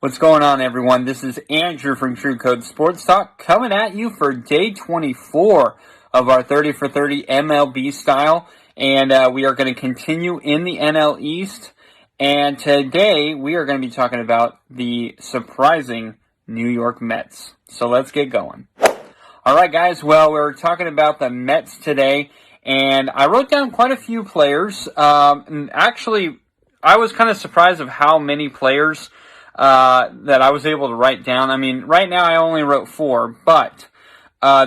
What's going on, everyone? This is Andrew from True Code Sports Talk coming at you for day 24 of our 30 for 30 MLB style. And we are going to continue in the NL East. And today we are going to be talking about the surprising New York Mets. So let's get going. All right, guys. Well, we're talking about the Mets today. And I wrote down quite a few players. And actually, I was kind of surprised of how many players that I was able to write down. I mean, right now I only wrote 4, but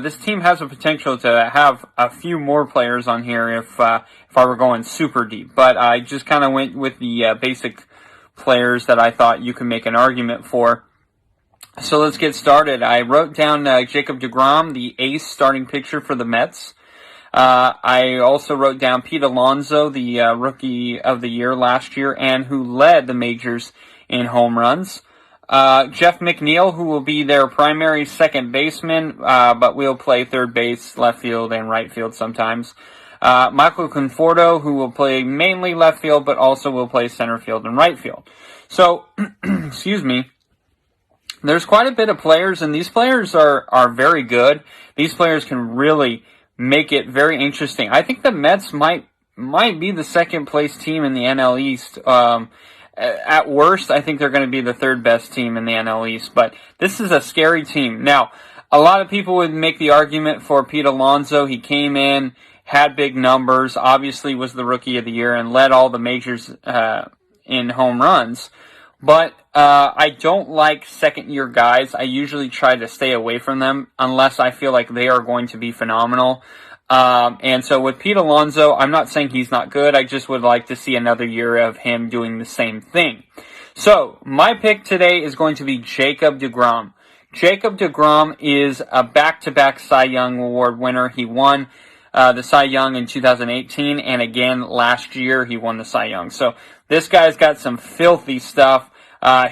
this team has the potential to have a few more players on here if I were going super deep. But I just kind of went with the basic players that I thought you could make an argument for. So let's get started. I wrote down Jacob deGrom, the ace starting pitcher for the Mets. I also wrote down Pete Alonso, the rookie of the year last year, and who led the majors in home runs. Jeff McNeil, who will be their primary second baseman, but will play third base, left field, and right field sometimes. Michael Conforto, who will play mainly left field, but also will play center field and right field. So, excuse me. There's quite a bit of players, and these players are very good. These players can really make it very interesting. I think the Mets might be the second place team in the NL East. At worst, I think they're going to be the third best team in the NL East, but this is a scary team. Now, a lot of people would make the argument for Pete Alonso. He came in, had big numbers, obviously was the rookie of the year, and led all the majors in home runs. But I don't like second-year guys. I usually try to stay away from them unless I feel like they are going to be phenomenal. And so with Pete Alonso, I'm not saying he's not good. I just would like to see another year of him doing the same thing. So my pick today is going to be Jacob deGrom. Jacob deGrom is a back-to-back Cy Young Award winner. He won the Cy Young in 2018, and again last year he won the Cy Young. So this guy's got some filthy stuff.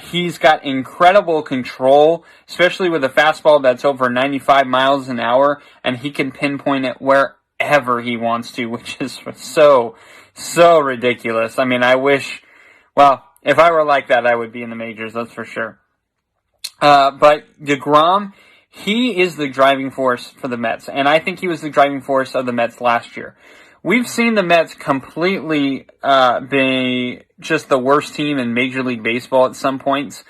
He's got incredible control, especially with a fastball that's over 95 miles an hour, and he can pinpoint it wherever he wants to, which is so ridiculous. I mean, I wish, well, if I were like that, I would be in the majors, that's for sure. But deGrom, he is the driving force for the Mets, and I think he was the driving force of the Mets last year. We've seen the Mets completely be just the worst team in Major League Baseball at some points,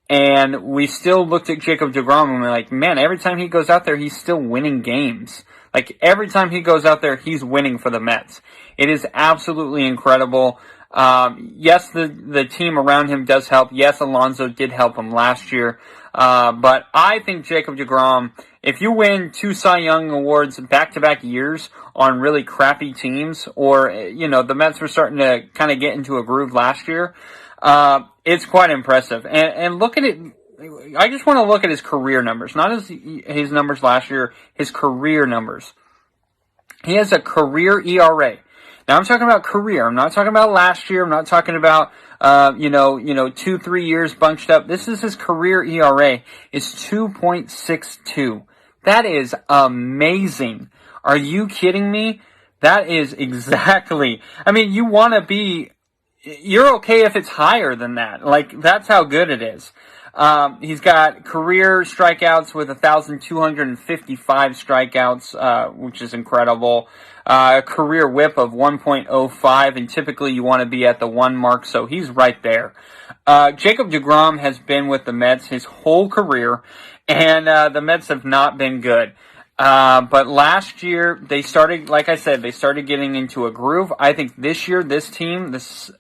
and we still looked at Jacob deGrom and we're like, man, every time he goes out there, he's still winning games. Like, every time he goes out there, he's winning for the Mets. It is absolutely incredible. Yes, the team around him does help. Yes, Alonso did help him last year. But I think Jacob deGrom, if you win 2 Cy Young Awards back-to-back years on really crappy teams, or, the Mets were starting to kind of get into a groove last year, it's quite impressive. And look at it. I just want to look at his career numbers, not his numbers last year, his career numbers. He has a career ERA. Now, I'm talking about career. I'm not talking about last year. I'm not talking about, 2-3 years bunched up. This is his career ERA is 2.62. That is amazing. Are you kidding me? That is exactly, I mean, you're okay if it's higher than that. Like, that's how good it is. He's got career strikeouts with 1,255 strikeouts, which is incredible. Career whip of 1.05, and typically you want to be at the 1 mark, so he's right there. Jacob deGrom has been with the Mets his whole career, and the Mets have not been good. But last year, they started getting into a groove. I think this year, this team, this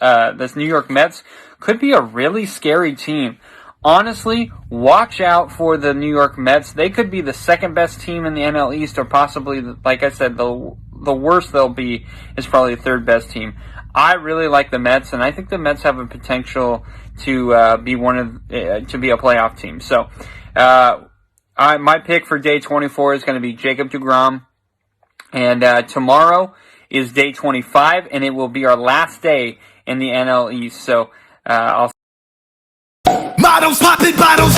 New York Mets, could be a really scary team. Honestly, watch out for the New York Mets. They could be the second best team in the NL East, or possibly, like I said, the worst they'll be is probably the third best team. I really like the Mets, and I think the Mets have a potential to be to be a playoff team. So, my pick for day 24 is going to be Jacob deGrom, and tomorrow is day 25, and it will be our last day in the NL East. So, I'll. Models popping bottles.